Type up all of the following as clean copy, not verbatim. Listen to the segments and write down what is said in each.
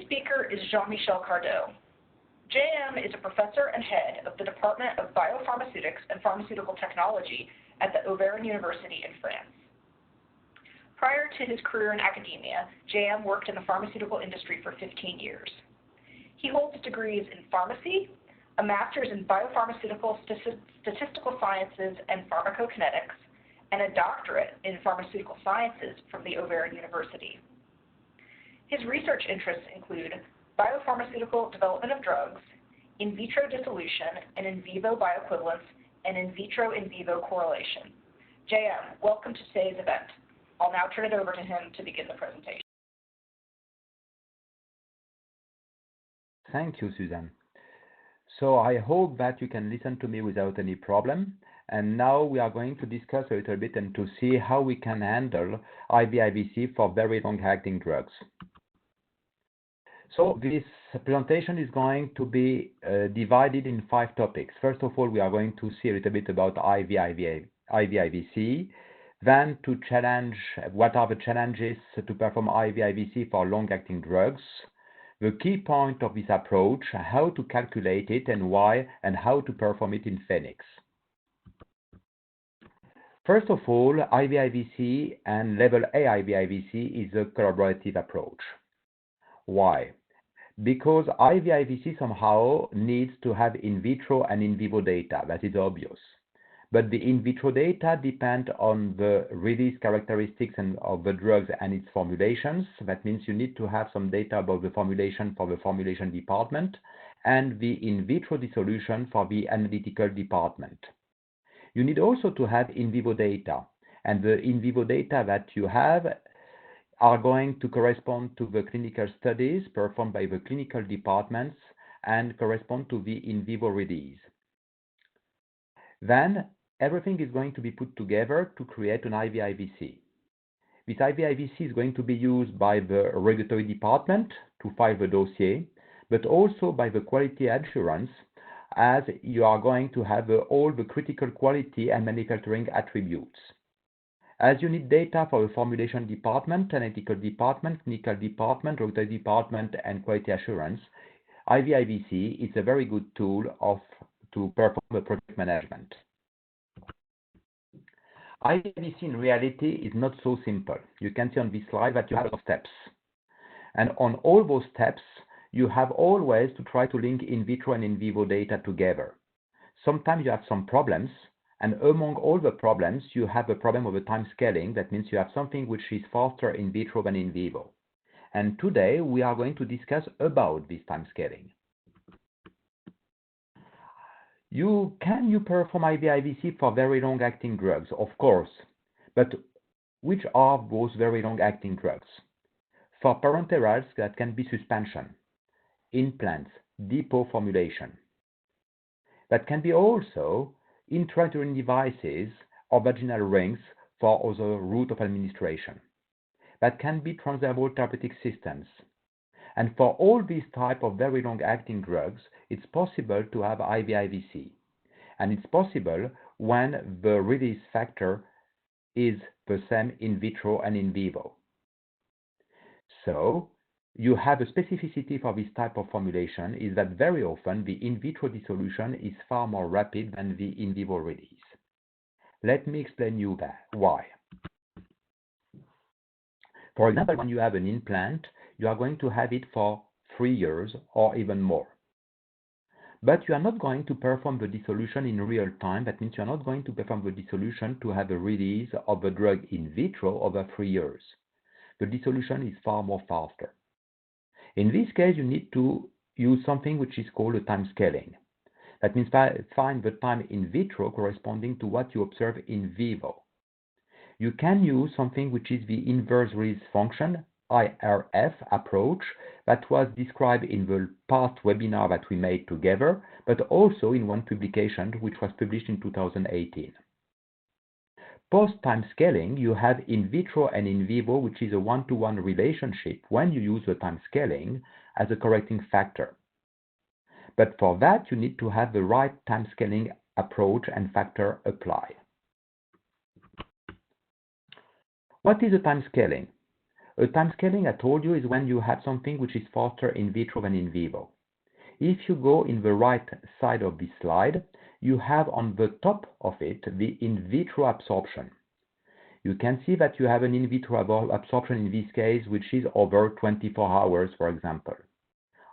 speaker is Jean-Michel Cardot. JM is a professor and head of the Department of Biopharmaceutics and Pharmaceutical Technology at the Auvergne University in France. Prior to his career in academia, JM worked in the pharmaceutical industry for 15 years. He holds degrees in pharmacy, a master's in biopharmaceutical statistical sciences and pharmacokinetics, and a doctorate in pharmaceutical sciences from the Auvergne University. His research interests include biopharmaceutical development of drugs, in vitro dissolution, and in vivo bioequivalence, and in vitro in vivo correlation. JM, welcome to today's event. I'll now turn it over to him to begin the presentation. Thank you, Susan. So I hope that you can listen to me without any problem. And now we are going to discuss a little bit and to see how we can handle IVIVC for very long-acting drugs. So this presentation is going to be divided in 5 topics. First of all, we are going to see a little bit about IVIVC, then to challenge what are the challenges to perform IVIVC for long-acting drugs, the key point of this approach, how to calculate it and why, and how to perform it in Phoenix. First of all, IVIVC and level A IVIVC is a collaborative approach. Why? Because IVIVC somehow needs to have in vitro and in vivo data, that is obvious. But the in vitro data depend on the release characteristics of the drugs and its formulations. That means you need to have some data about the formulation for the formulation department and the in vitro dissolution for the analytical department. You need also to have in vivo data, and the in vivo data that you have are going to correspond to the clinical studies performed by the clinical departments and correspond to the in vivo release. Then everything is going to be put together to create an IVIVC. This IVIVC is going to be used by the regulatory department to file the dossier, but also by the quality assurance, as you are going to have all the critical quality and manufacturing attributes. As you need data for the formulation department, analytical department, clinical department, regulatory department, and quality assurance, IVIVC is a very good tool to perform the project management. IVIVC in reality is not so simple. You can see on this slide that you have a lot of steps. And on all those steps, you have always to try to link in vitro and in vivo data together. Sometimes you have some problems, and among all the problems, you have a problem of the time scaling. That means you have something which is faster in vitro than in vivo. And today, we are going to discuss about this time scaling. Can you perform IVIVC for very long-acting drugs? Of course. But which are those very long-acting drugs? For parenterals, that can be suspension, implants, depot formulation. That can be also intrauterine devices or vaginal rings for other route of administration. That can be transdermal therapeutic systems. And for all these type of very long-acting drugs, it's possible to have IVIVC. And it's possible when the release factor is the same in vitro and in vivo. So you have a specificity for this type of formulation is that very often the in vitro dissolution is far more rapid than the in vivo release. Let me explain you that. Why? For example, when you have an implant, you are going to have it for 3 years or even more. But you are not going to perform the dissolution in real time. That means you are not going to perform the dissolution to have a release of the drug in vitro over 3 years. The dissolution is far more faster. In this case, you need to use something which is called a time scaling. That means find the time in vitro corresponding to what you observe in vivo. You can use something which is the inverse release function, IRF approach, that was described in the past webinar that we made together, but also in one publication which was published in 2018. Post-time scaling, you have in vitro and in vivo, which is a one-to-one relationship when you use the time scaling as a correcting factor. But for that, you need to have the right time scaling approach and factor apply. What is a time scaling? A time scaling, I told you, is when you have something which is faster in vitro than in vivo. If you go in the right side of this slide, you have on the top of it the in vitro absorption. You can see that you have an in vitro absorption in this case, which is over 24 hours, for example.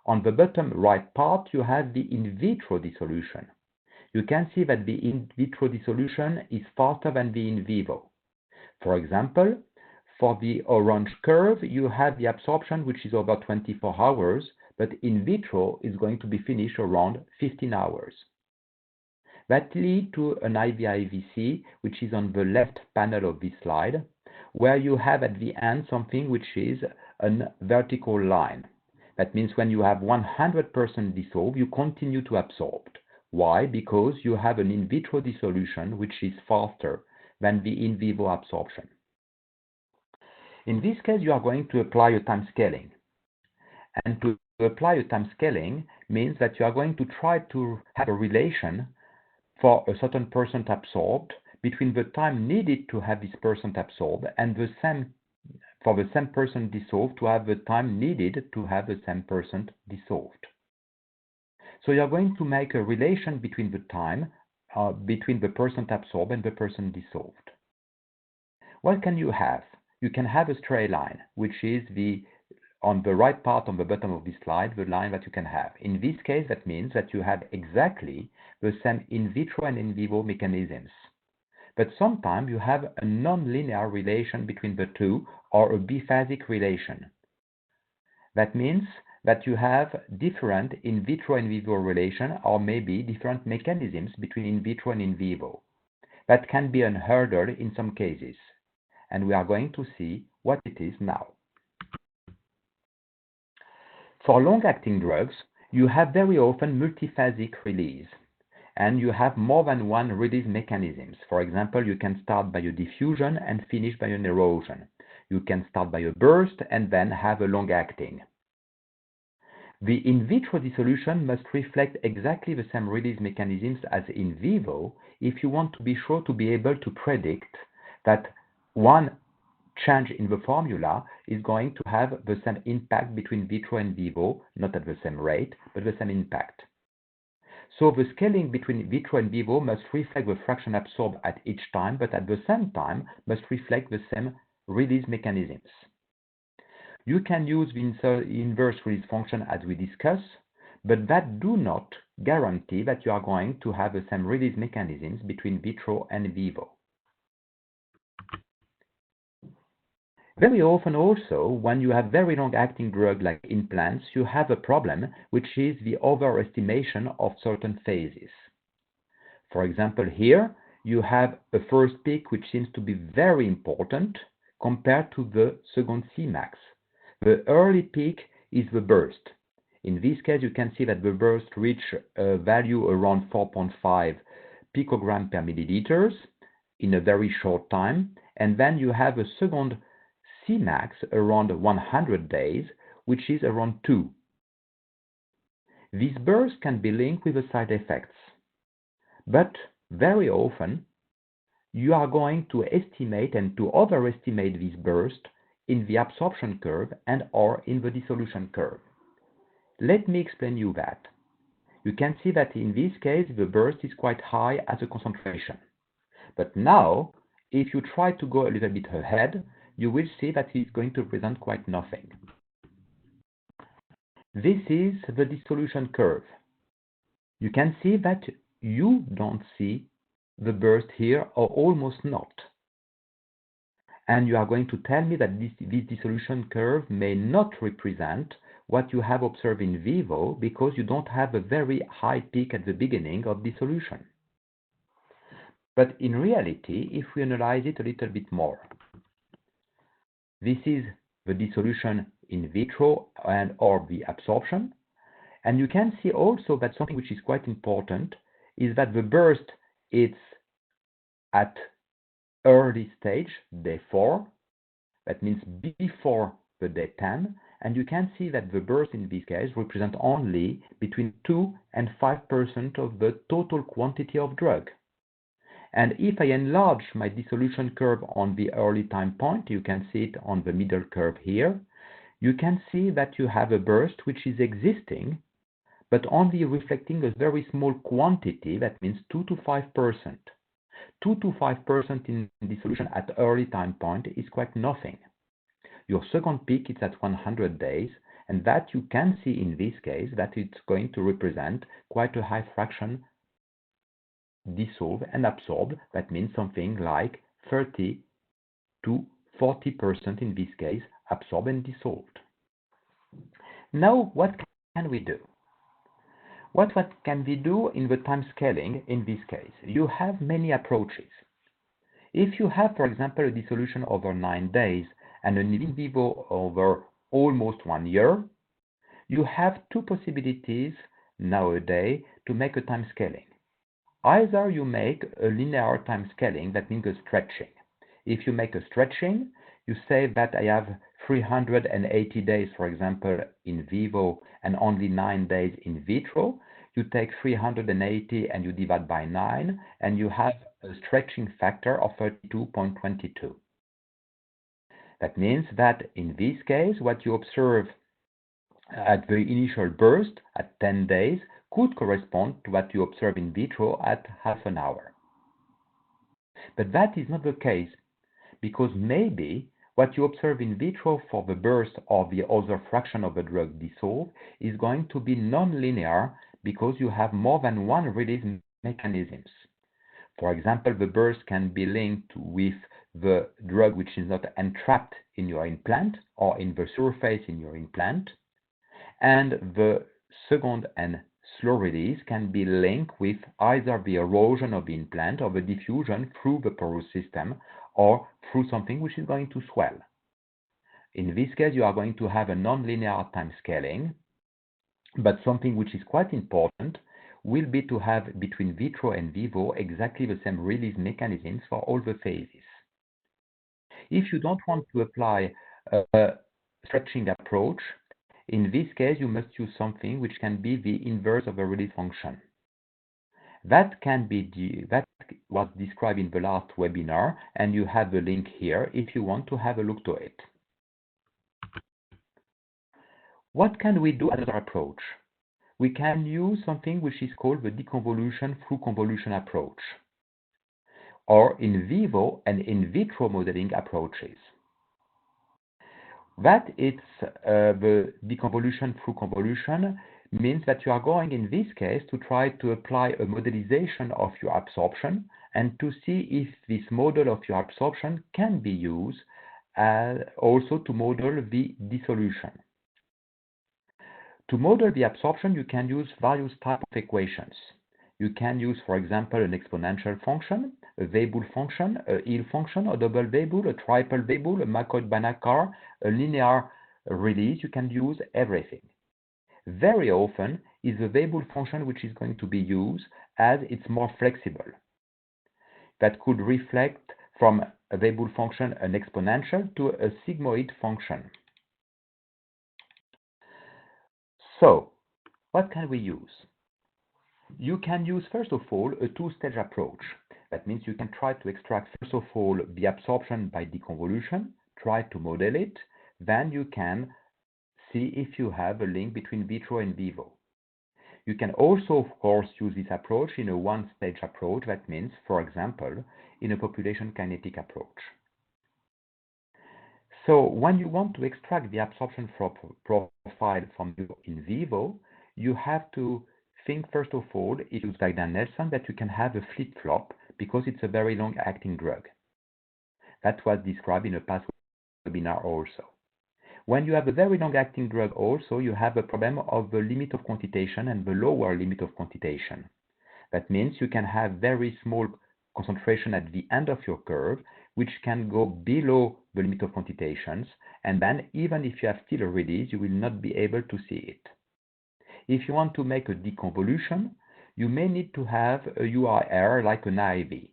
On the bottom right part, you have the in vitro dissolution. You can see that the in vitro dissolution is faster than the in vivo. For example, for the orange curve, you have the absorption which is over 24 hours, but in vitro is going to be finished around 15 hours. That leads to an IVIVC, which is on the left panel of this slide, where you have at the end something which is a vertical line. That means when you have 100% dissolved, you continue to absorb. Why? Because you have an in vitro dissolution which is faster than the in vivo absorption. In this case, you are going to apply a time scaling. And to apply a time scaling means that you are going to try to have a relation for a certain percent absorbed between the time needed to have this percent absorbed and the same for the same percent dissolved to have the time needed to have the same percent dissolved. So you are going to make a relation between the time between the percent absorbed and the percent dissolved. What can you have? You can have a straight line, which is on the right part on the bottom of this slide, the line that you can have. In this case, that means that you have exactly the same in vitro and in vivo mechanisms. But sometimes you have a non-linear relation between the two, or a biphasic relation. That means that you have different in vitro and in vivo relation, or maybe different mechanisms between in vitro and in vivo. That can be unheard of in some cases. And we are going to see what it is now. For long-acting drugs, you have very often multiphasic release, and you have more than one release mechanisms. For example, you can start by a diffusion and finish by an erosion. You can start by a burst and then have a long-acting. The in vitro dissolution must reflect exactly the same release mechanisms as in vivo if you want to be sure to be able to predict that one change in the formula is going to have the same impact between vitro and vivo, not at the same rate, but the same impact. So the scaling between vitro and vivo must reflect the fraction absorbed at each time, but at the same time must reflect the same release mechanisms. You can use the inverse release function as we discussed, but that do not guarantee that you are going to have the same release mechanisms between vitro and vivo. Very often also, when you have very long-acting drugs like implants, you have a problem, which is the overestimation of certain phases. For example, here, you have a first peak, which seems to be very important compared to the second Cmax. The early peak is the burst. In this case, you can see that the burst reached a value around 4.5 picogram per milliliters in a very short time, and then you have a second Cmax around 100 days, which is around 2. This burst can be linked with the side effects, but very often you are going to estimate and to overestimate this burst in the absorption curve and or in the dissolution curve. Let me explain you that. You can see that in this case the burst is quite high as a concentration. But now, if you try to go a little bit ahead, you will see that it's going to present quite nothing. This is the dissolution curve. You can see that you don't see the burst here, or almost not. And you are going to tell me that this dissolution curve may not represent what you have observed in vivo because you don't have a very high peak at the beginning of dissolution. But in reality, if we analyze it a little bit more, this is the dissolution in vitro and or the absorption. And you can see also that something which is quite important is that the burst is at early stage, day 4. That means before the day 10. And you can see that the burst in this case represent only between 2 and 5% of the total quantity of drug. And if I enlarge my dissolution curve on the early time point, you can see it on the middle curve here, you can see that you have a burst which is existing, but only reflecting a very small quantity, that means 2 to 5%. 2 to 5% in dissolution at early time point is quite nothing. Your second peak is at 100 days, and that you can see in this case that it's going to represent quite a high fraction dissolved and absorbed. That means something like 30 to 40% in this case absorbed and dissolved. Now, what can we do? What can we do in the time scaling in this case? You have many approaches. If you have, for example, a dissolution over 9 days and an in vivo over almost 1 year, you have two possibilities nowadays to make a time scaling. Either you make a linear time scaling, that means a stretching. If you make a stretching, you say that I have 380 days, for example, in vivo and only 9 days in vitro. You take 380 and you divide by 9, and you have a stretching factor of 32.22. That means that in this case, what you observe at the initial burst at 10 days could correspond to what you observe in vitro at half an hour. But that is not the case, because maybe what you observe in vitro for the burst or the other fraction of the drug dissolved is going to be non-linear because you have more than one release mechanisms. For example, the burst can be linked with the drug which is not entrapped in your implant or in the surface in your implant, and the second and slow release can be linked with either the erosion of the implant or the diffusion through the porous system or through something which is going to swell. In this case, you are going to have a non-linear time scaling, but something which is quite important will be to have between vitro and vivo exactly the same release mechanisms for all the phases. If you don't want to apply a stretching approach, in this case, you must use something which can be the inverse of a release function. That was described in the last webinar, and you have the link here if you want to have a look to it. What can we do as another approach? We can use something which is called the deconvolution through convolution approach, or in vivo and in vitro modeling approaches. That it's the deconvolution through convolution means that you are going in this case to try to apply a modelization of your absorption and to see if this model of your absorption can be used also to model the dissolution. To model the absorption, you can use various types of equations. You can use, for example, an exponential function, a Weibull function, a Hill function, a double Weibull, a triple Weibull, a McCoy-Banach, a linear release. You can use everything. Very often is the Weibull function which is going to be used as it's more flexible. That could reflect from a Weibull function an exponential to a sigmoid function. So, what can we use? You can use, first of all, a two-stage approach. That means you can try to extract, first of all, the absorption by deconvolution, try to model it, then you can see if you have a link between vitro and vivo. You can also, of course, use this approach in a one-stage approach. That means, for example, in a population kinetic approach. So when you want to extract the absorption profile from in vivo, you have to think, first of all, if you use Nelson, that you can have a flip-flop because it's a very long-acting drug. That was described in a past webinar also. When you have a very long-acting drug also, you have a problem of the limit of quantitation and the lower limit of quantitation. That means you can have very small concentration at the end of your curve, which can go below the limit of quantitations, and then even if you have still a release, you will not be able to see it. If you want to make a deconvolution, you may need to have a UIR like an IV,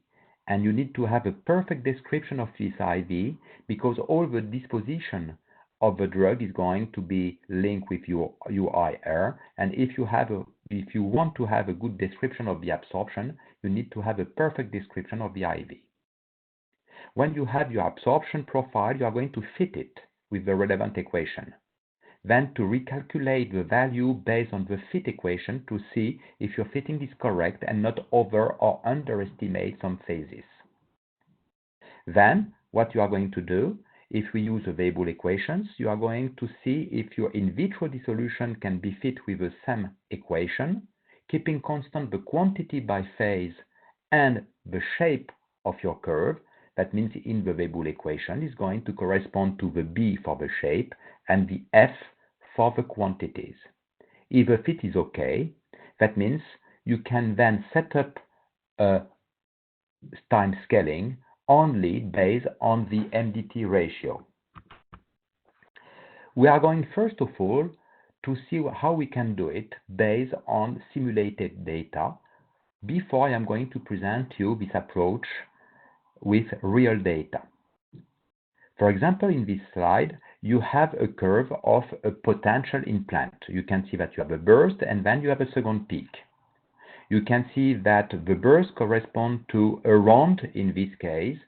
and you need to have a perfect description of this IV because all the disposition of the drug is going to be linked with your UIR, and if you want to have a good description of the absorption, you need to have a perfect description of the IV. When you have your absorption profile, you are going to fit it with the relevant equation. Then to recalculate the value based on the fit equation to see if your fitting is correct and not over or underestimate some phases. Then what you are going to do, if we use the Weibull equations, you are going to see if your in vitro dissolution can be fit with the same equation, keeping constant the quantity by phase and the shape of your curve. That means in the Weibull equation is going to correspond to the B for the shape and the F for the quantities. If the fit is okay, that means you can then set up a time scaling only based on the MDT ratio. We are going first of all to see how we can do it based on simulated data before I am going to present you this approach with real data. For example, in this slide, you have a curve of a potential implant. You can see that you have a burst and then you have a second peak. You can see that the burst corresponds to around, in this case,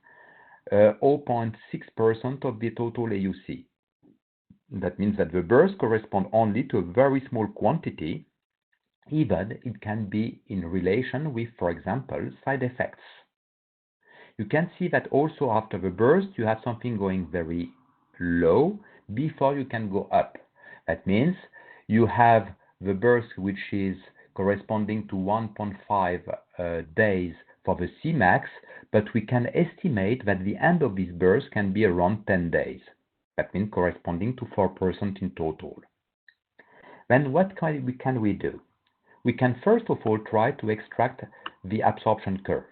0.6% of the total AUC. That means that the burst corresponds only to a very small quantity, even it can be in relation with, for example, side effects. You can see that also after the burst, you have something going very low before you can go up. That means you have the burst which is corresponding to 1.5 days for the Cmax, but we can estimate that the end of this burst can be around 10 days. That means corresponding to 4% in total. Then what can we do? We can first of all try to extract the absorption curve.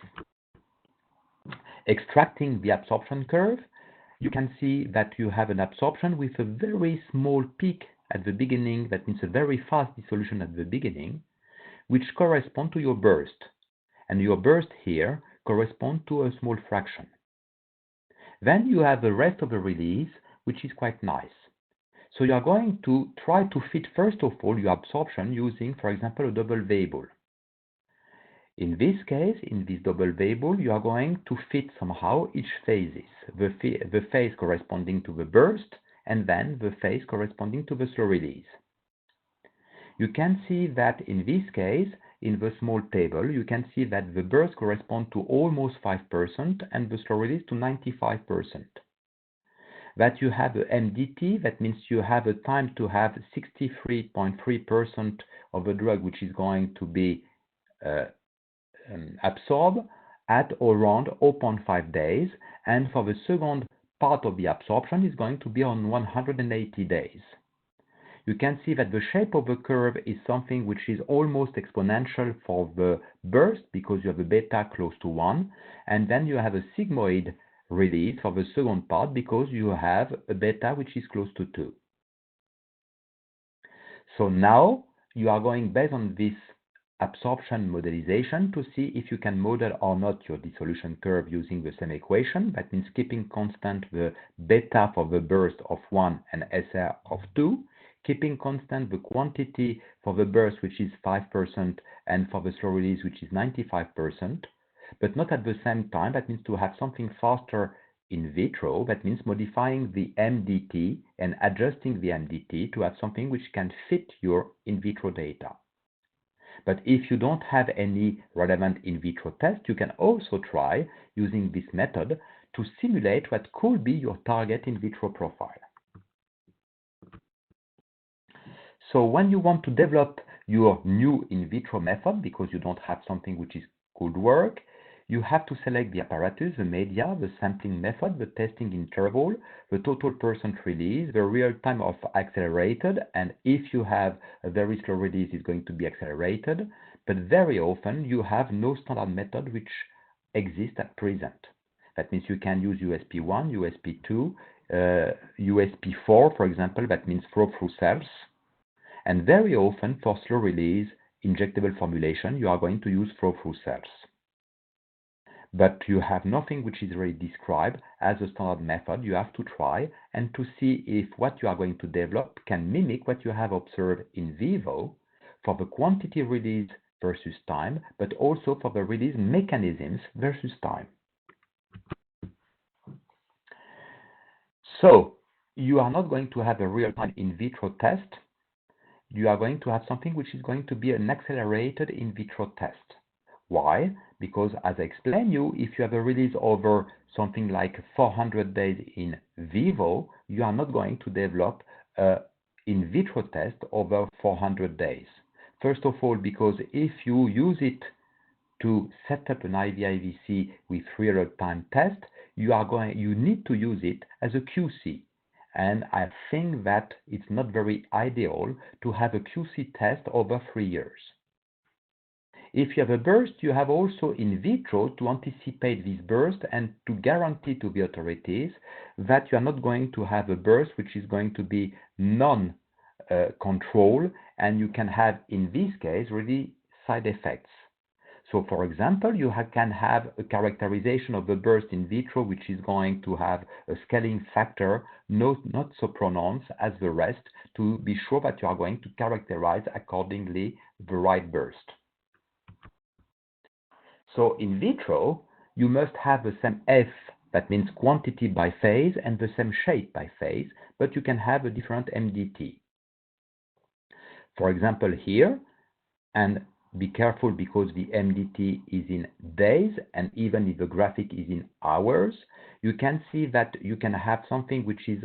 Extracting the absorption curve, you can see that you have an absorption with a very small peak at the beginning, that means a very fast dissolution at the beginning, which corresponds to your burst. And your burst here corresponds to a small fraction. Then you have the rest of the release, which is quite nice. So you are going to try to fit first of all your absorption using, for example, a double Weibull. In this case, in this double Weibull, you are going to fit somehow each phases, the phase corresponding to the burst and then the phase corresponding to the slow release. You can see that in this case, in the small table, you can see that the burst corresponds to almost 5% and the slow release to 95%. That you have a MDT, that means you have a time to have 63.3% of the drug which is going to be absorbed at around 0.5 days, and for the second part of the absorption is going to be on 180 days. You can see that the shape of the curve is something which is almost exponential for the burst because you have a beta close to 1, and then you have a sigmoid release for the second part because you have a beta which is close to 2. So now you are going based on this absorption modelization to see if you can model or not your dissolution curve using the same equation. That means keeping constant the beta for the burst of 1 and SR of 2, keeping constant the quantity for the burst which is 5% and for the slow release which is 95%, but not at the same time. That means to have something faster in vitro. That means modifying the MDT and adjusting the MDT to have something which can fit your in vitro data. But if you don't have any relevant in vitro test, you can also try using this method to simulate what could be your target in vitro profile. So when you want to develop your new in vitro method, because you don't have something which could work, you have to select the apparatus, the media, the sampling method, the testing interval, the total percent release, the real time of accelerated, and if you have a very slow release, it's going to be accelerated. But very often you have no standard method which exists at present. That means you can use USP1, USP2, USP4, for example, that means flow through cells. And very often for slow release injectable formulation, you are going to use flow through cells. But you have nothing which is really described as a standard method. You have to try and to see if what you are going to develop can mimic what you have observed in vivo for the quantity released versus time, but also for the release mechanisms versus time. So you are not going to have a real-time in vitro test. You are going to have something which is going to be an accelerated in vitro test. Why? Because as I explained you, if you have a release over something like 400 days in vivo, you are not going to develop a in vitro test over 400 days. First of all, because if you use it to set up an IVIVC with real-time test, you need to use it as a QC. And I think that it's not very ideal to have a QC test over 3 years. If you have a burst, you have also in vitro to anticipate this burst and to guarantee to the authorities that you are not going to have a burst which is going to be non-control, and you can have, in this case, really side effects. So, for example, you can have a characterization of the burst in vitro which is going to have a scaling factor not so pronounced as the rest, to be sure that you are going to characterize accordingly the right burst. So in vitro, you must have the same F, that means quantity by phase, and the same shape by phase, but you can have a different MDT. For example, here, and be careful because the MDT is in days, and even if the graphic is in hours, you can see that you can have something which is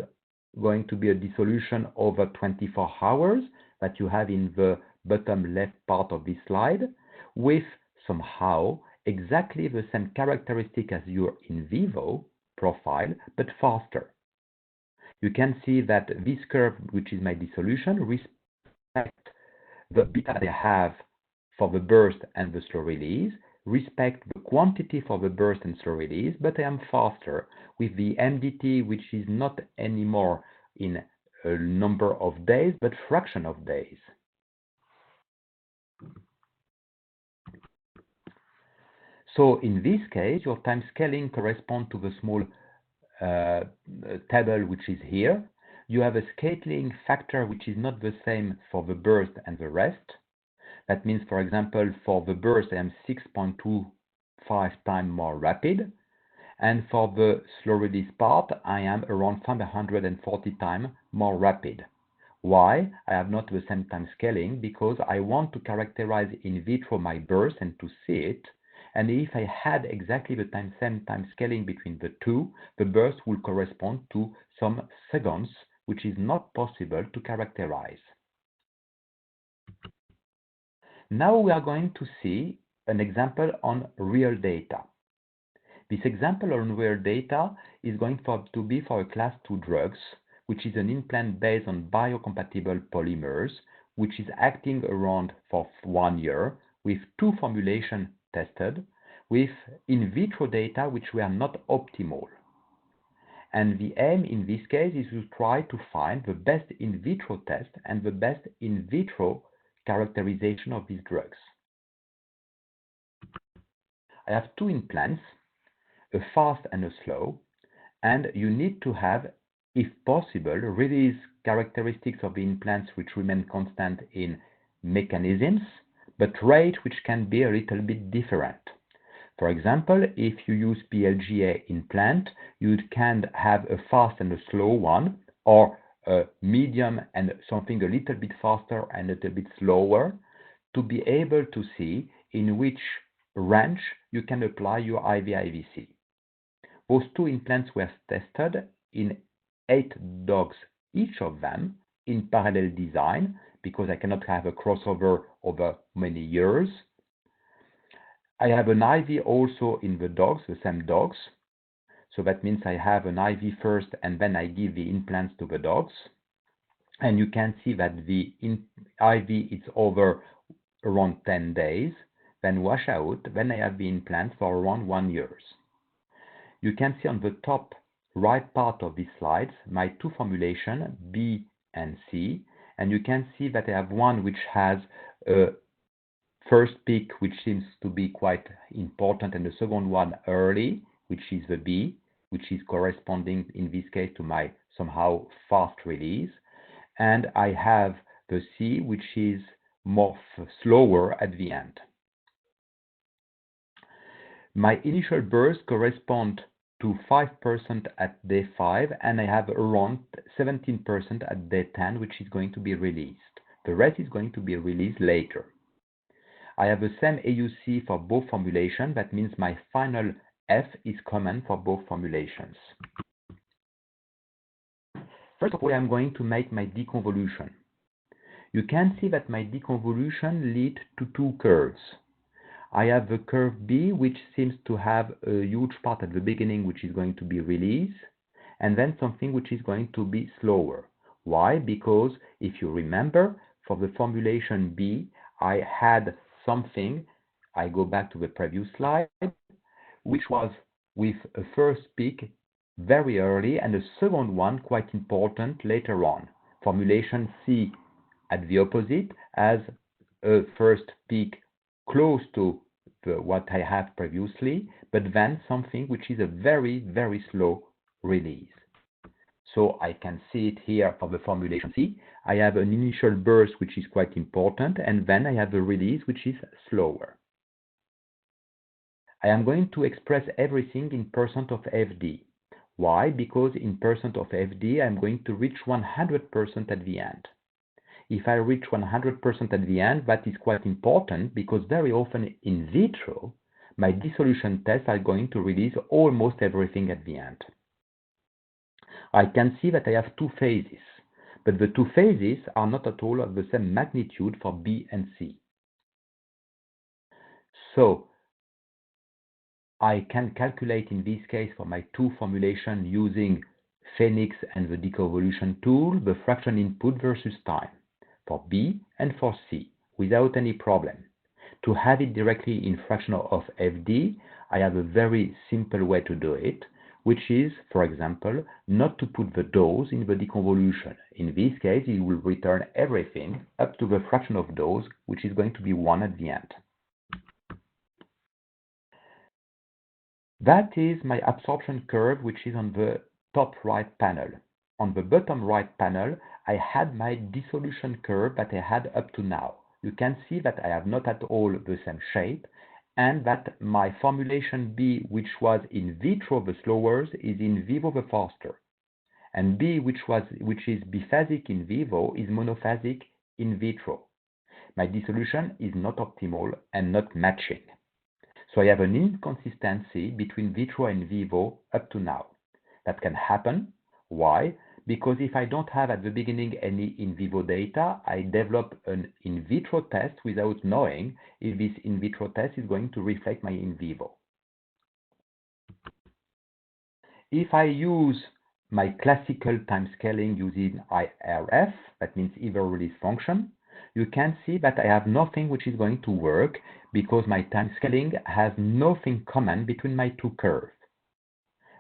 going to be a dissolution over 24 hours that you have in the bottom left part of this slide, with somehow exactly the same characteristic as your in vivo profile, but faster. You can see that this curve, which is my dissolution, respect the beta they have for the burst and the slow release, respect the quantity for the burst and slow release, but I am faster with the MDT, which is not anymore in a number of days, but fraction of days. So in this case, your time scaling corresponds to the small table which is here. You have a scaling factor which is not the same for the burst and the rest. That means, for example, for the burst, I am 6.25 times more rapid. And for the slow release part, I am around 540 times more rapid. Why? I have not the same time scaling because I want to characterize in vitro my burst and to see it. And if I had exactly the same time scaling between the two, the burst will correspond to some seconds, which is not possible to characterize. Now we are going to see an example on real data. This example on real data is going to be for a class 2 drugs, which is an implant based on biocompatible polymers, which is acting around for 1 year with 2 formulations tested with in vitro data which were not optimal. And the aim in this case is to try to find the best in vitro test and the best in vitro characterization of these drugs. I have 2 implants, a fast and a slow, and you need to have, if possible, release characteristics of the implants which remain constant in mechanisms, but rate which can be a little bit different. For example, if you use PLGA implant, you can have a fast and a slow one, or a medium and something a little bit faster and a little bit slower, to be able to see in which range you can apply your IVIVC. Those 2 implants were tested in 8 dogs, each of them in parallel design, because I cannot have a crossover over many years. I have an IV also in the dogs, the same dogs. So that means I have an IV first and then I give the implants to the dogs. And you can see that the IV is over around 10 days, then wash out, then I have the implants for around 1 year. You can see on the top right part of these slides my 2 formulations, B and C, and you can see that I have one which has a first peak which seems to be quite important and the second one early, which is the B, which is corresponding in this case to my somehow fast release, and I have the C which is more slower at the end. My initial burst corresponds to 5% at day 5, and I have around 17% at day 10, which is going to be released. The rest is going to be released later. I have the same AUC for both formulations. That means my final F is common for both formulations. First of all, I'm going to make my deconvolution. You can see that my deconvolution leads to two curves. I have the curve B, which seems to have a huge part at the beginning, which is going to be released, and then something which is going to be slower. Why? Because if you remember, for the formulation B, I had something, I go back to the previous slide, which was with a first peak very early and a second one quite important later on. Formulation C at the opposite as a first peak close to what I have previously, but then something which is a very, very slow release. So I can see it here for the formulation C. I have an initial burst which is quite important, and then I have a release which is slower. I am going to express everything in % of FD. Why? Because in % of FD, I'm going to reach 100% at the end. If I reach 100% at the end, that is quite important because very often in vitro, my dissolution tests are going to release almost everything at the end. I can see that I have two phases, but the two phases are not at all of the same magnitude for B and C. So I can calculate in this case for my two formulations using Phoenix and the deconvolution tool, the fraction input versus time for B and for C without any problem. To have it directly in fraction of FD, I have a very simple way to do it, which is, for example, not to put the dose in the deconvolution. In this case, it will return everything up to the fraction of dose, which is going to be 1 at the end. That is my absorption curve, which is on the top right panel. On the bottom right panel, I had my dissolution curve that I had up to now. You can see that I have not at all the same shape, and that my formulation B, which was in vitro the slowest, is in vivo the faster. And B, which is biphasic in vivo, is monophasic in vitro. My dissolution is not optimal and not matching. So I have an inconsistency between vitro and vivo up to now. That can happen. Why? Because if I don't have at the beginning any in vivo data, I develop an in vitro test without knowing if this in vitro test is going to reflect my in vivo. If I use my classical time scaling using IRF, that means either release function, you can see that I have nothing which is going to work because my time scaling has nothing common between my two curves.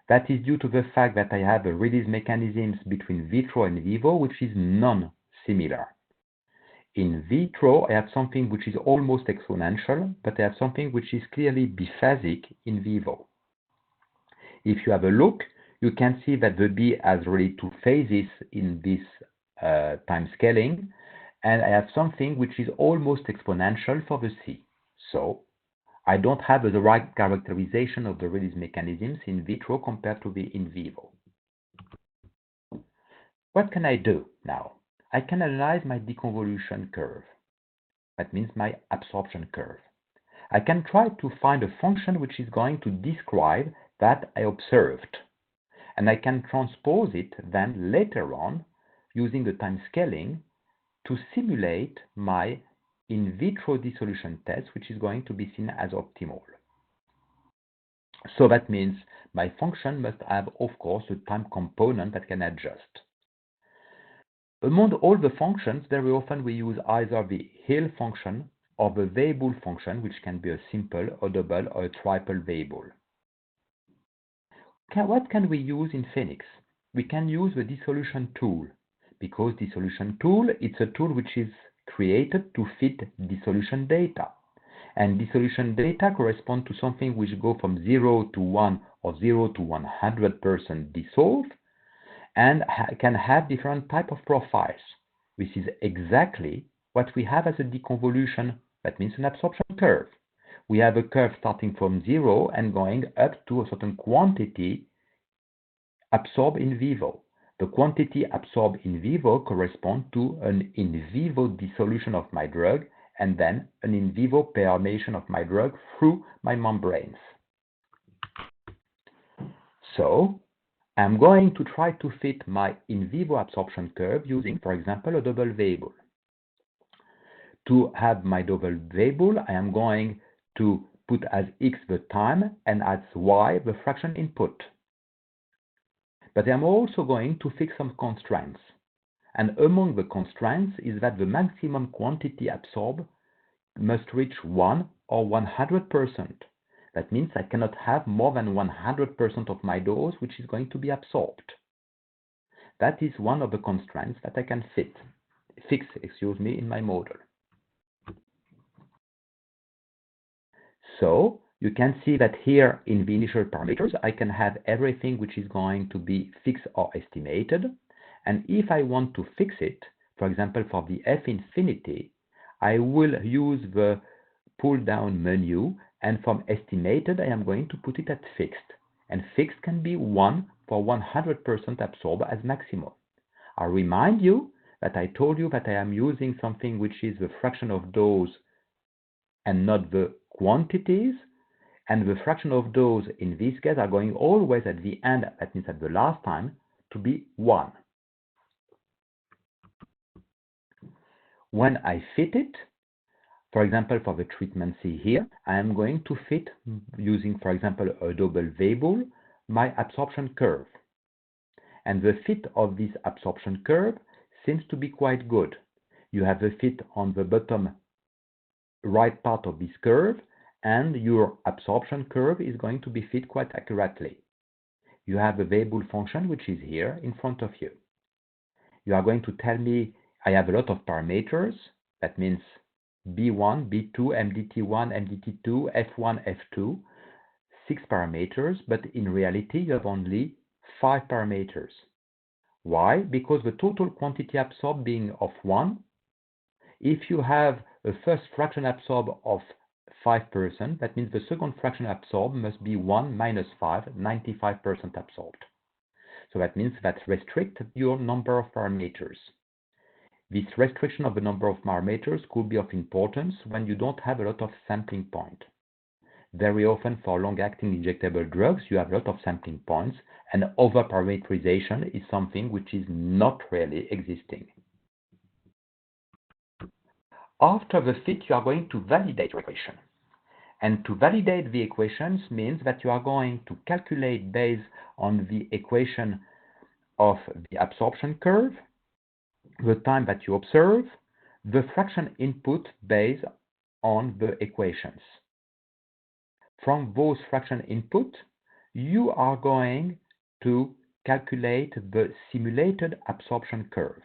That is due to the fact that I have a release mechanisms between vitro and vivo which is non-similar. In vitro, I have something which is almost exponential, but I have something which is clearly biphasic in vivo. If you have a look, you can see that the B has really two phases in this time scaling, and I have something which is almost exponential for the C. So I don't have the right characterization of the release mechanisms in vitro compared to the in vivo. What can I do now? I can analyze my deconvolution curve. That means my absorption curve. I can try to find a function which is going to describe that I observed. And I can transpose it then later on using the time scaling to simulate my in vitro dissolution test, which is going to be seen as optimal. So that means my function must have, of course, a time component that can adjust. Among all the functions, very often we use either the Hill function or the Weibull function, which can be a simple, a double, or a triple Weibull. What can we use in Phoenix? We can use the dissolution tool, because dissolution tool, it's a tool which is created to fit dissolution data. And dissolution data correspond to something which go from 0 to 1 or 0 to 100% dissolved, and can have different type of profiles. This is exactly what we have as a deconvolution, that means an absorption curve. we have a curve starting from 0 and going up to a certain quantity absorbed in vivo. The quantity absorbed in vivo corresponds to an in vivo dissolution of my drug and then an in vivo permeation of my drug through my membranes. So I'm going to try to fit my in vivo absorption curve using, for example, a double Weibull. To have my double Weibull, I am going to put as x the time and as y the fraction input. But I'm also going to fix some constraints. And among the constraints is that the maximum quantity absorbed must reach 1 or 100%. That means I cannot have more than 100% of my dose which is going to be absorbed. That is one of the constraints that I can fix in my model. So you can see that here in the initial parameters, I can have everything which is going to be fixed or estimated. And if I want to fix it, for example, for the F infinity, I will use the pull down menu, and from estimated, I am going to put it at fixed. And fixed can be 1 for 100% absorbed as maximum. I remind you that I told you that I am using something which is the fraction of dose and not the quantities, and the fraction of dose in this case are going always at the end, that means at the last time, to be 1. When I fit it, for example, for the treatment C here, I am going to fit, using, for example, a double Weibull, my absorption curve. And the fit of this absorption curve seems to be quite good. You have a fit on the bottom right part of this curve, and your absorption curve is going to be fit quite accurately. You have a Weibull function which is here in front of you. You are going to tell me I have a lot of parameters. That means B1, B2, MDT1, MDT2, F1, F2, 6 parameters, but in reality you have only 5 parameters. Why? Because the total quantity absorbed being of 1, if you have a first fraction absorbed of 5%, that means the second fraction absorbed must be 1 minus 5, 95% absorbed. So that means that restricts your number of parameters. This restriction of the number of parameters could be of importance when you don't have a lot of sampling point. Very often for long-acting injectable drugs, you have a lot of sampling points, and over-parameterization is something which is not really existing. After the fit, you are going to validate your equation. And to validate the equations means that you are going to calculate based on the equation of the absorption curve, the time that you observe, the fraction input based on the equations. From those fraction input, you are going to calculate the simulated absorption curve.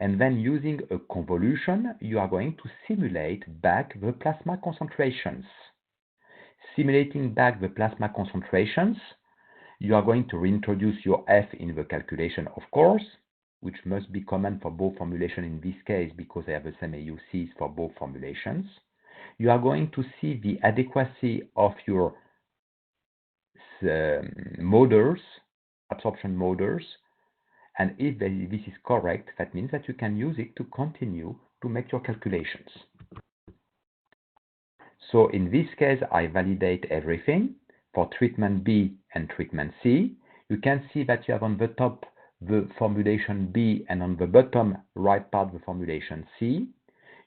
And then using a convolution, you are going to simulate back the plasma concentrations. Simulating back the plasma concentrations, you are going to reintroduce your F in the calculation, of course, which must be common for both formulations in this case because they have the same AUCs for both formulations. You are going to see the adequacy of your models, absorption models, and if this is correct, that means that you can use it to continue to make your calculations. So in this case, I validate everything for treatment B and treatment C. You can see that you have on the top the formulation B and on the bottom right part the formulation C.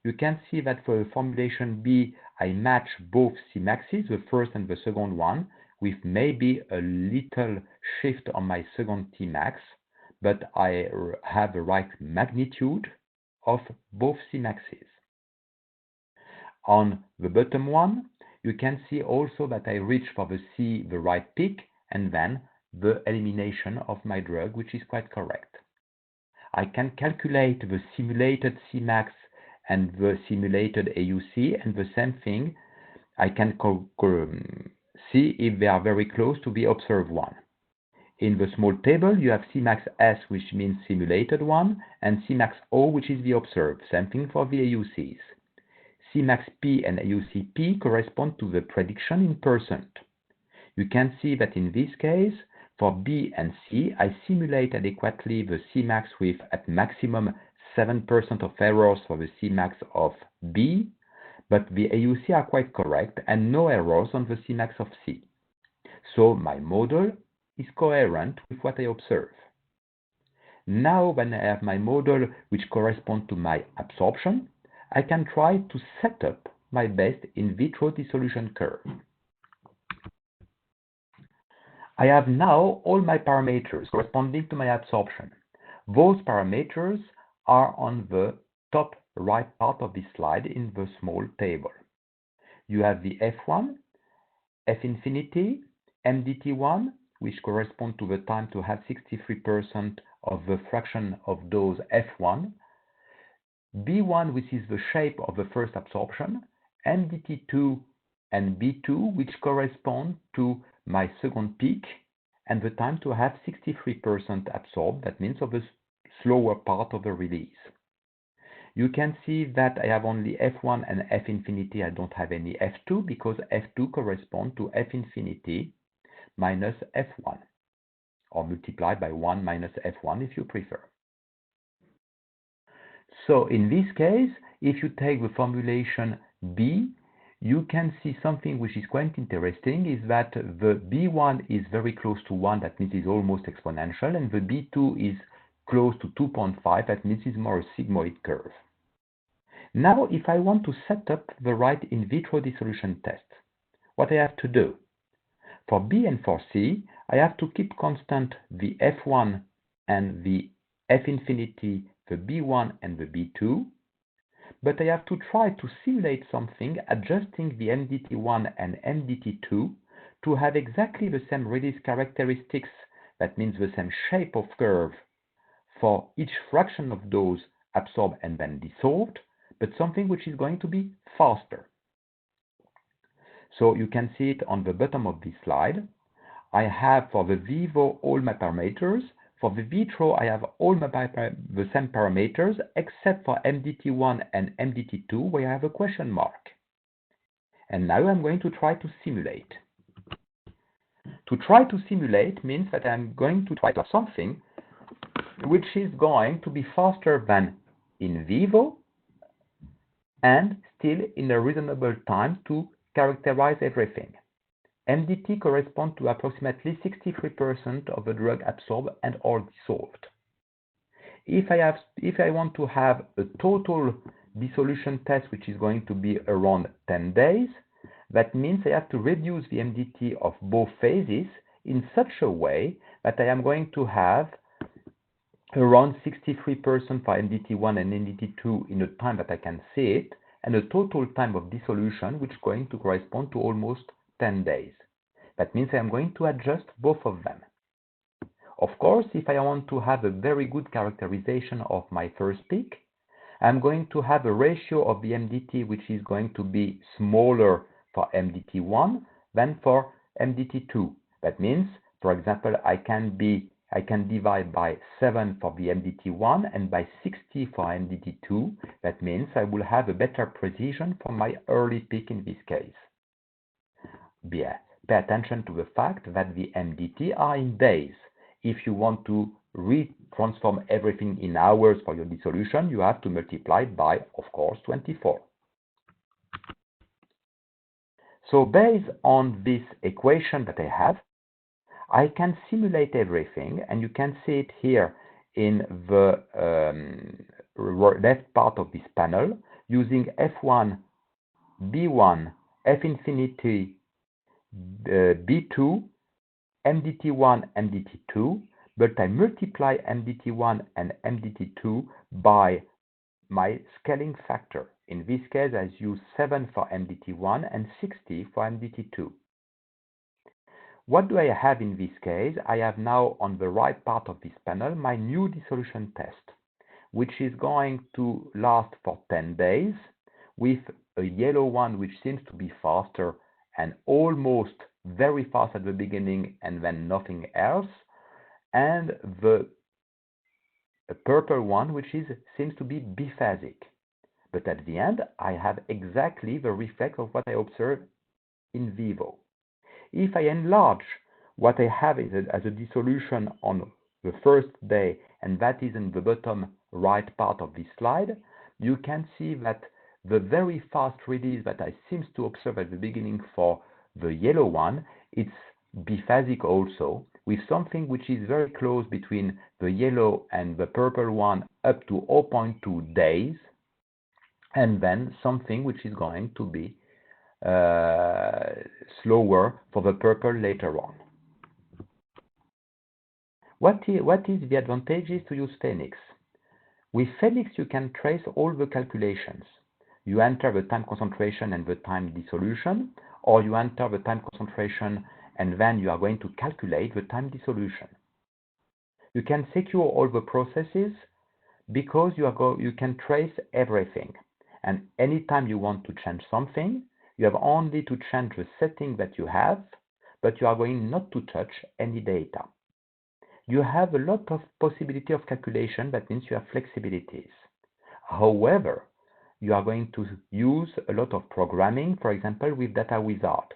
You can see that for the formulation B, I match both Cmaxes, the first and the second one, with maybe a little shift on my second Tmax, but I have the right magnitude of both Cmaxes. On the bottom one, you can see also that I reach for the C the right peak and then the elimination of my drug, which is quite correct. I can calculate the simulated Cmax and the simulated AUC, and the same thing, I can see if they are very close to the observed one. In the small table, you have Cmax S, which means simulated one, and Cmax O, which is the observed. Same thing for the AUCs. Cmax P and AUC P correspond to the prediction in percent. You can see that in this case, for B and C, I simulate adequately the Cmax with at maximum 7% of errors for the Cmax of B, but the AUC are quite correct and no errors on the Cmax of C. So my model is coherent with what I observe. Now when I have my model which corresponds to my absorption, I can try to set up my best in vitro dissolution curve. I have now all my parameters corresponding to my absorption. Those parameters are on the top right part of this slide in the small table. You have the F1, F infinity, MDT1, which correspond to the time to have 63% of the fraction of dose F1, B1, which is the shape of the first absorption, MDT2 and B2, which correspond to my second peak, and the time to have 63% absorbed, that means of the slower part of the release. You can see that I have only F1 and F infinity, I don't have any F2, because F2 corresponds to F infinity minus F1, or multiplied by 1 minus F1 if you prefer. So in this case, if you take the formulation B, you can see something which is quite interesting, is that the B1 is very close to 1, that means it's almost exponential, and the B2 is close to 2.5, that means it's more a sigmoid curve. Now, if I want to set up the right in vitro dissolution test, what I have to do? For B and for C, I have to keep constant the F1 and the F infinity, the B1 and the B2, but I have to try to simulate something adjusting the MDT1 and MDT2 to have exactly the same release characteristics, that means the same shape of curve for each fraction of dose absorbed and then dissolved, but something which is going to be faster. So you can see it on the bottom of this slide. I have for the vivo all my parameters. For the vitro, I have all the same parameters except for MDT1 and MDT2, where I have a question mark. And now I'm going to try to simulate. To try to simulate means that I'm going to try to have something which is going to be faster than in vivo and still in a reasonable time to characterize everything. MDT corresponds to approximately 63% of the drug absorbed and or dissolved. If I want to have a total dissolution test which is going to be around 10 days, that means I have to reduce the MDT of both phases in such a way that I am going to have around 63% for MDT1 and MDT2 in a time that I can see it, and a total time of dissolution which is going to correspond to almost 10 days. That means I am going to adjust both of them. Of course, if I want to have a very good characterization of my first peak, I'm going to have a ratio of the MDT which is going to be smaller for MDT1 than for MDT2. That means, for example, I can divide by 7 for the MDT1 and by 60 for MDT2. That means I will have a better precision for my early peak in this case. Pay attention to the fact that the MDT are in days. If you want to retransform everything in hours for your dissolution, you have to multiply by, of course, 24. So based on this equation that I have, I can simulate everything, and you can see it here in the left part of this panel using F1, B1, F infinity, B2, MDT1, MDT2, but I multiply MDT1 and MDT2 by my scaling factor. In this case, I use 7 for MDT1 and 60 for MDT2. What do I have in this case? I have now on the right part of this panel my new dissolution test, which is going to last for 10 days with a yellow one which seems to be faster and almost very fast at the beginning and then nothing else, and the purple one which seems to be biphasic. But at the end, I have exactly the reflex of what I observe in vivo. If I enlarge what I have as a dissolution on the first day, and that is in the bottom right part of this slide, you can see that the very fast release that I seem to observe at the beginning for the yellow one, it's biphasic also, with something which is very close between the yellow and the purple one up to 0.2 days, and then something which is going to be slower for the purple later on. What is the advantages to use Phoenix? With Phoenix, you can trace all the calculations. You enter the time concentration and the time dissolution, or you enter the time concentration and then you are going to calculate the time dissolution. You can secure all the processes because you can trace everything. And anytime you want to change something, you have only to change the setting that you have, but you are going not to touch any data. You have a lot of possibility of calculation, that means you have flexibilities. However, you are going to use a lot of programming, for example, with data wizard,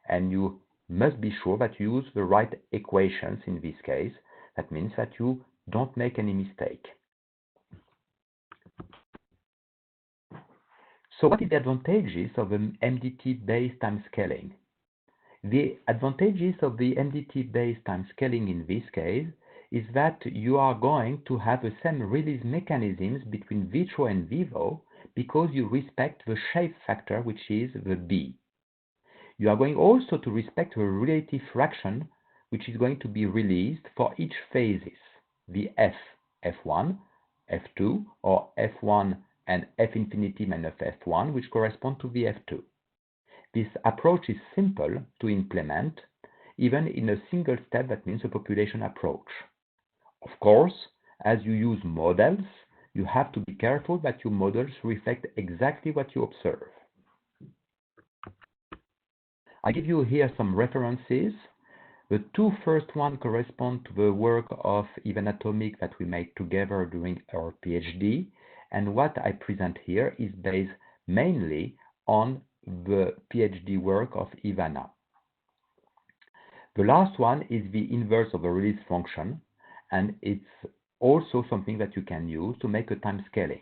and you must be sure that you use the right equations in this case. That means that you don't make any mistake. So what are the advantages of an MDT-based time scaling? The advantages of the MDT-based time scaling in this case is that you are going to have the same release mechanisms between vitro and vivo because you respect the shape factor, which is the B. You are going also to respect the relative fraction, which is going to be released for each phases, the F, F1, F2, or F1 and F infinity minus F1, which correspond to the F2. This approach is simple to implement, even in a single step, that means a population approach. Of course, as you use models, you have to be careful that your models reflect exactly what you observe. I give you here some references. The two first ones correspond to the work of Ivan Atomic that we made together during our PhD, and what I present here is based mainly on the PhD work of Ivana. The last one is the inverse of the release function, and it's also something that you can use to make a time scaling.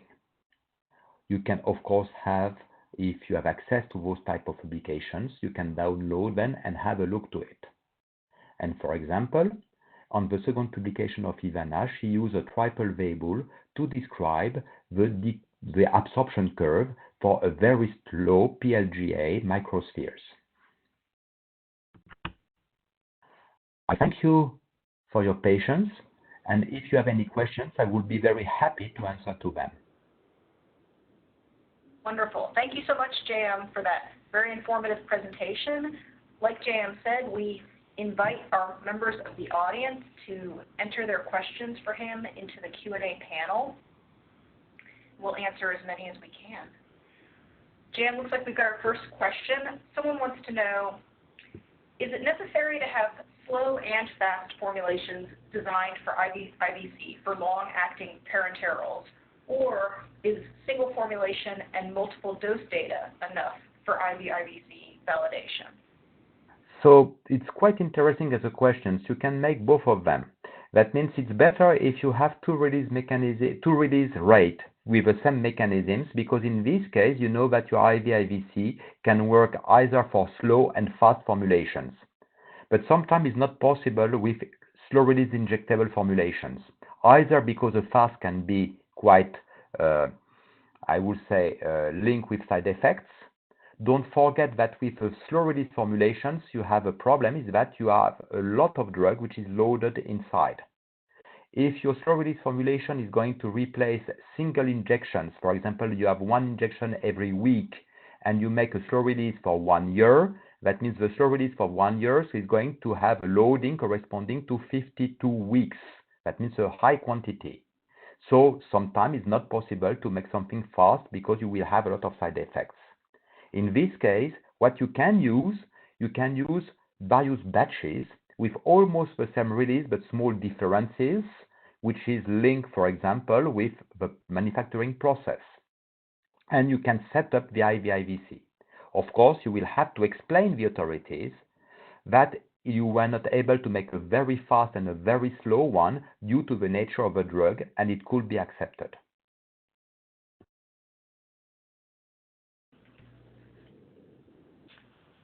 You can, of course, have, if you have access to those type of publications, you can download them and have a look to it. And for example, on the second publication of Ivana, she used a triple Weibull to describe the absorption curve for a very slow PLGA microspheres. I thank you for your patience, and if you have any questions, I would be very happy to answer to them. Wonderful. Thank you so much, JM, for that very informative presentation. Like JM said, we invite our members of the audience to enter their questions for him into the Q&A panel. We'll answer as many as we can. JM, looks like we've got our first question. Someone wants to know, is it necessary to have slow and fast formulations designed for IVIVC for long-acting parenterals, or is single formulation and multiple dose data enough for IVIVC validation? So it's quite interesting as a question. You can make both of them. That means it's better if you have two release rate with the same mechanisms, because in this case, you know that your IVIVC can work either for slow and fast formulations. But sometimes it's not possible with slow release injectable formulations, either because the fast can be quite, I would say, linked with side effects. Don't forget that with slow release formulations, you have a problem is that you have a lot of drug which is loaded inside. If your slow release formulation is going to replace single injections, for example, you have one injection every week and you make a slow release for 1 year, that means the slow release for 1 year is going to have loading corresponding to 52 weeks. That means a high quantity. So sometimes it's not possible to make something fast because you will have a lot of side effects. In this case, what you can use various batches with almost the same release but small differences, which is linked, for example, with the manufacturing process. and you can set up the IVIVC. Of course, you will have to explain the authorities that you were not able to make a very fast and a very slow one due to the nature of the drug, and it could be accepted.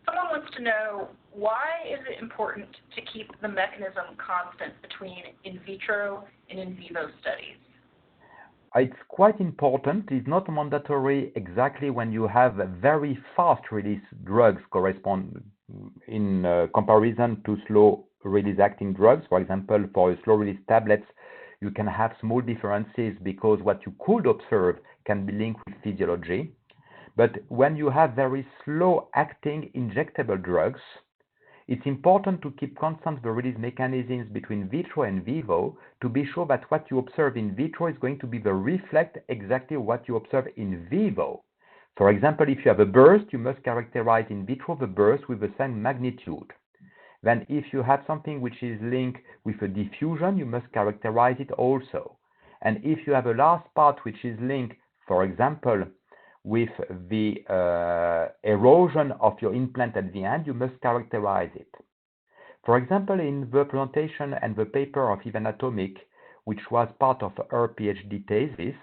Someone wants to know, why is it important to keep the mechanism constant between in vitro and in vivo studies? It's quite important. It's not mandatory exactly when you have very fast release drugs correspond in comparison to slow release acting drugs. For example, for slow release tablets, you can have small differences because what you could observe can be linked with physiology. But when you have very slow acting injectable drugs, it's important to keep constant the release mechanisms between vitro and vivo to be sure that what you observe in vitro is going to be the reflect exactly what you observe in vivo. For example, if you have a burst, you must characterize in vitro the burst with the same magnitude. Then if you have something which is linked with a diffusion, you must characterize it also. And if you have a last part which is linked, for example, with the erosion of your implant at the end, you must characterize it. For example, in the presentation and the paper of Ivan Atomic, which was part of her PhD thesis,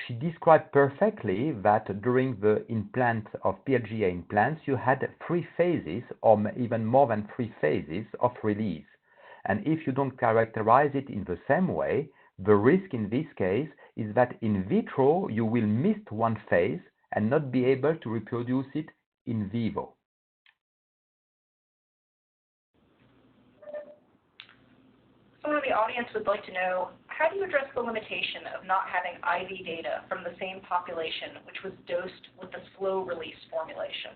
she described perfectly that during the implant of PLGA implants, you had 3 phases, or even more than 3 phases of release. And if you don't characterize it in the same way, the risk in this case is that in vitro you will miss one phase and not be able to reproduce it in vivo. Someone in the audience would like to know, how do you address the limitation of not having IV data from the same population which was dosed with the slow release formulation?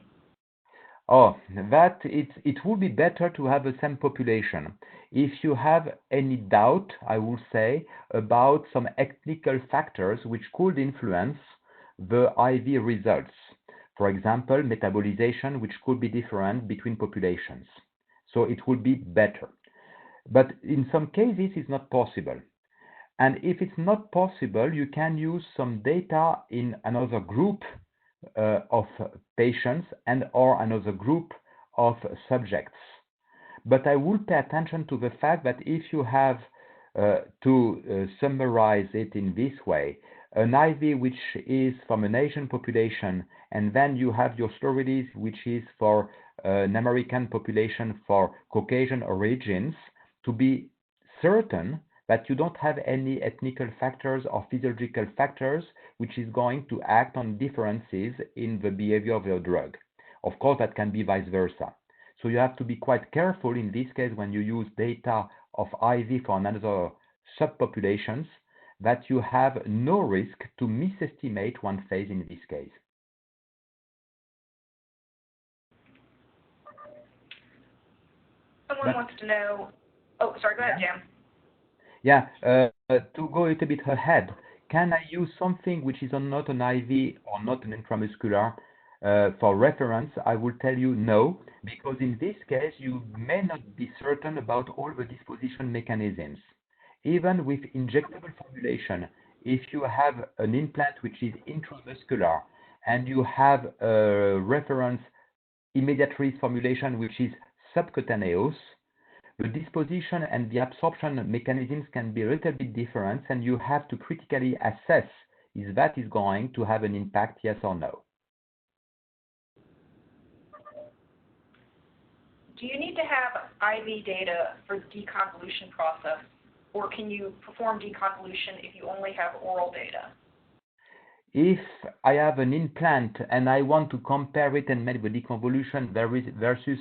Oh, that it would be better to have the same population. If you have any doubt, I will say, about some technical factors which could influence the IV results. For example, metabolization, which could be different between populations. So it would be better. But in some cases, it's not possible. And if it's not possible, you can use some data in another group of patients and or another group of subjects. But I will pay attention to the fact that if you have to summarize it in this way, an IV which is from an Asian population, and then you have your slow release which is for an American population for Caucasian origins, to be certain that you don't have any ethnical factors or physiological factors which is going to act on differences in the behavior of your drug. Of course, that can be vice versa. So you have to be quite careful in this case when you use data of IV for another subpopulations, that you have no risk to misestimate one phase in this case. Someone wants to know, oh, sorry, go ahead, Jam. Yeah, to go a little bit ahead, can I use something which is not an IV or not an intramuscular for reference? I will tell you no, because in this case you may not be certain about all the disposition mechanisms. Even with injectable formulation, if you have an implant which is intramuscular and you have a reference immediate release formulation which is subcutaneous, the disposition and the absorption mechanisms can be a little bit different, and you have to critically assess if that is going to have an impact, yes or no. Do you need to have IV data for the deconvolution process, or can you perform deconvolution if you only have oral data? If I have an implant and I want to compare it and make the deconvolution versus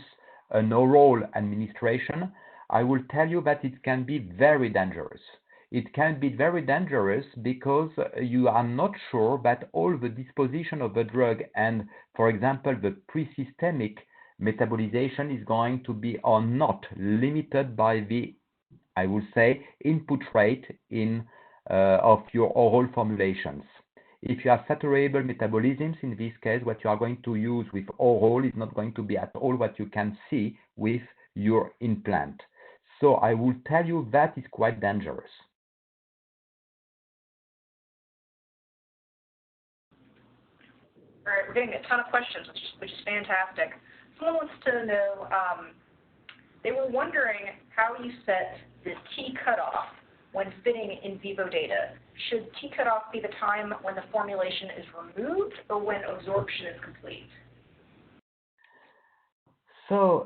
an oral administration, I will tell you that it can be very dangerous. It can be very dangerous because you are not sure that all the disposition of the drug and, for example, the pre-systemic metabolization is going to be or not limited by the, I would say, input rate of your oral formulations. If you have saturable metabolisms, in this case, what you are going to use with oral is not going to be at all what you can see with your implant. So I will tell you that is quite dangerous. All right, we're getting a ton of questions, which is fantastic. Someone wants to know, they were wondering how you set the T cutoff when fitting in vivo data. Should T cutoff be the time when the formulation is removed or when absorption is complete? So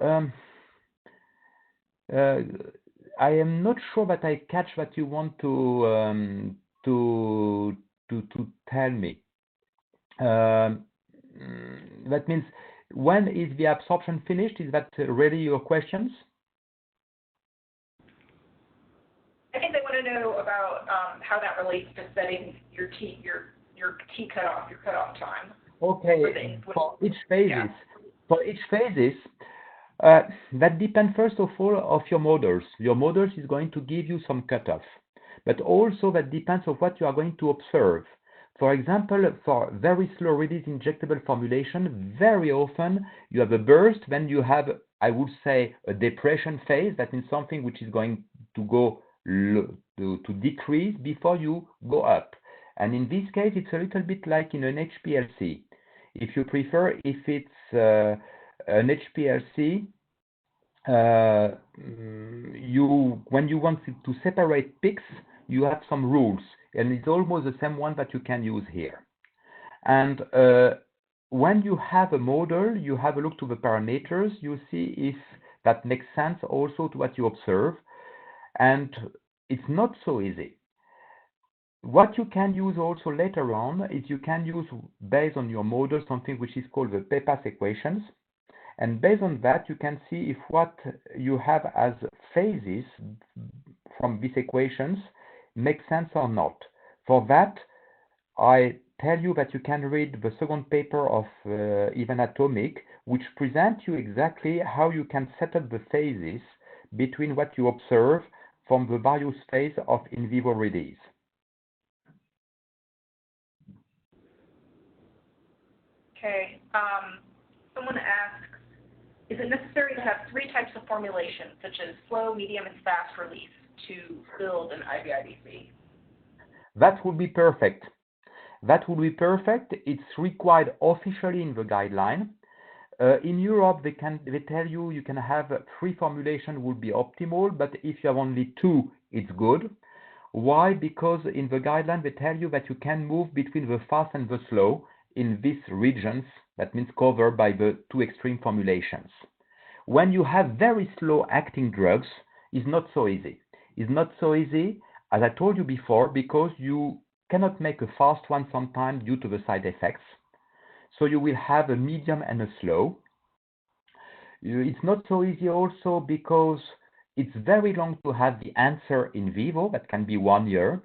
I am not sure that I catch what you want to tell me. That means, when is the absorption finished? Is that really your questions? I think they want to know about how that relates to setting your T cutoff, your cutoff time. Okay. For each phases, that depends first of all of your models. Your models is going to give you some cutoff, but also that depends on what you are going to observe. For example, for very slow release injectable formulation, very often you have a burst, then you have, I would say, a depression phase. That means something which is going to go to decrease before you go up. And in this case, it's a little bit like in an HPLC. If you prefer, if it's an HPLC, when you want to separate peaks, you have some rules, and it's almost the same one that you can use here. And when you have a model, you have a look to the parameters, you see if that makes sense also to what you observe, and it's not so easy. What you can use also later on is you can use, based on your model, something which is called the PEPAS equations. And based on that, you can see if what you have as phases from these equations makes sense or not. For that, I tell you that you can read the second paper of Ivan Atomic, which presents you exactly how you can set up the phases between what you observe from the various phases of in vivo release. Okay. Someone asks, is it necessary to have 3 types of formulation, such as slow, medium, and fast release, to build an IVIVC? That would be perfect. That would be perfect. It's required officially in the guideline. In Europe, they tell you can have 3 formulations would be optimal, but if you have only 2, it's good. Why? Because in the guideline, they tell you that you can move between the fast and the slow in these regions, that means covered by the 2 extreme formulations. When you have very slow acting drugs, it's not so easy. It's not so easy, as I told you before, because you cannot make a fast one sometimes due to the side effects. So you will have a medium and a slow. It's not so easy also because it's very long to have the answer in vivo, that can be 1 year.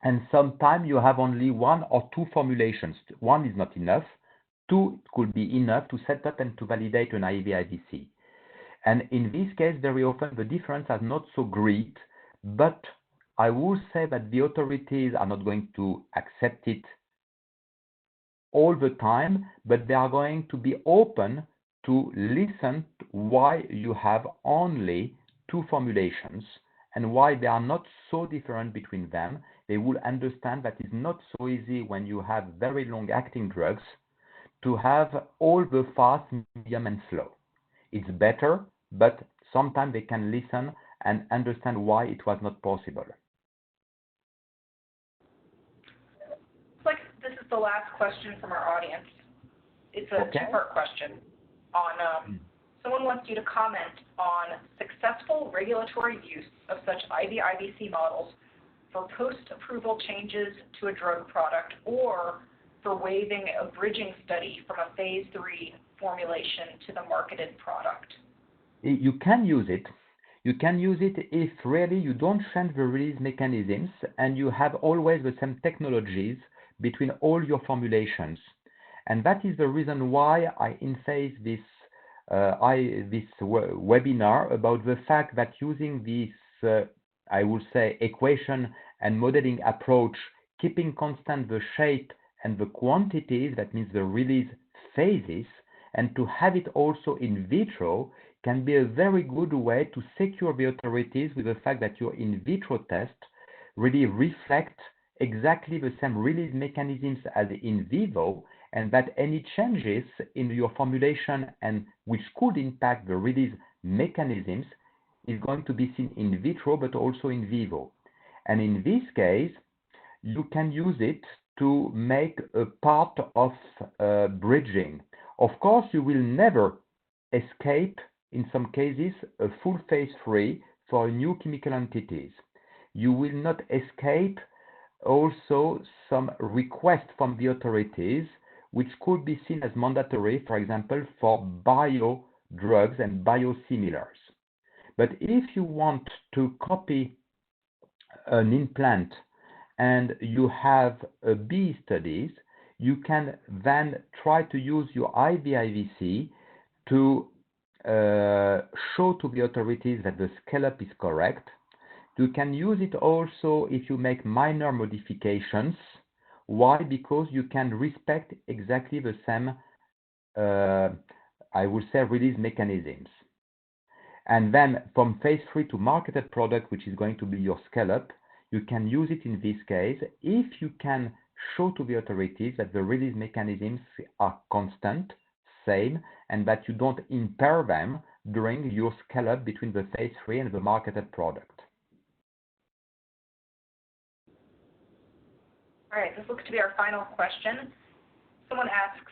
And sometimes you have only 1 or 2 formulations. 1 is not enough. 2 could be enough to set up and to validate an IVIVC. And in this case, very often the difference is not so great, but I would say that the authorities are not going to accept it all the time, but they are going to be open to listen to why you have only 2 formulations and why they are not so different between them. They will understand that it's not so easy when you have very long-acting drugs to have all the fast, medium, and slow. It's better, but sometimes they can listen and understand why it was not possible. Looks like this is the last question from our audience. It's a 2-part question. Someone wants you to comment on successful regulatory use of such IVIVC models for post-approval changes to a drug product, or for waiving a bridging study from a phase 3 formulation to the marketed product. You can use it. You can use it if really you don't change the release mechanisms and you have always the same technologies between all your formulations. And that is the reason why I emphasize this webinar about the fact that using this, I would say, equation and modeling approach, keeping constant the shape and the quantities, that means the release phases, and to have it also in vitro can be a very good way to secure the authorities with the fact that your in vitro test really reflect exactly the same release mechanisms as in vivo, and that any changes in your formulation and which could impact the release mechanisms is going to be seen in vitro, but also in vivo. And in this case, you can use it to make a part of bridging. Of course, you will never escape, in some cases, a full phase 3 for new chemical entities. You will not escape also some requests from the authorities, which could be seen as mandatory, for example, for bio drugs and biosimilars. But if you want to copy an implant and you have B studies, you can then try to use your IVIVC to show to the authorities that the scale-up is correct. You can use it also if you make minor modifications. Why? Because you can respect exactly the same, I would say, release mechanisms. And then from phase 3 to marketed product, which is going to be your scale-up, you can use it in this case if you can show to the authorities that the release mechanisms are constant, same, and that you don't impair them during your scale-up between the phase 3 and the marketed product. All right, this looks to be our final question. Someone asks,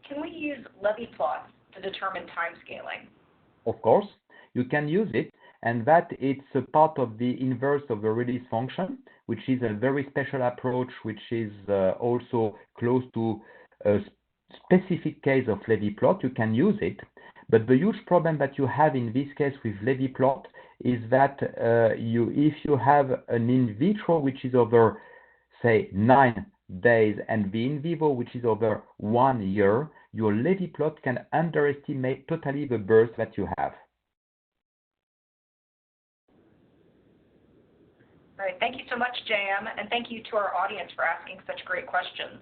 can we use Levy plots to determine time scaling? Of course, you can use it, and that it's a part of the inverse of the release function, which is a very special approach, which is also close to a specific case of Levy plot. You can use it, but the huge problem that you have in this case with Levy plot is that if you have an in vitro which is over, say, 9 days and the in vivo which is over 1 year, your Levy plot can underestimate totally the burst that you have. All right, thank you so much, JM, and thank you to our audience for asking such great questions.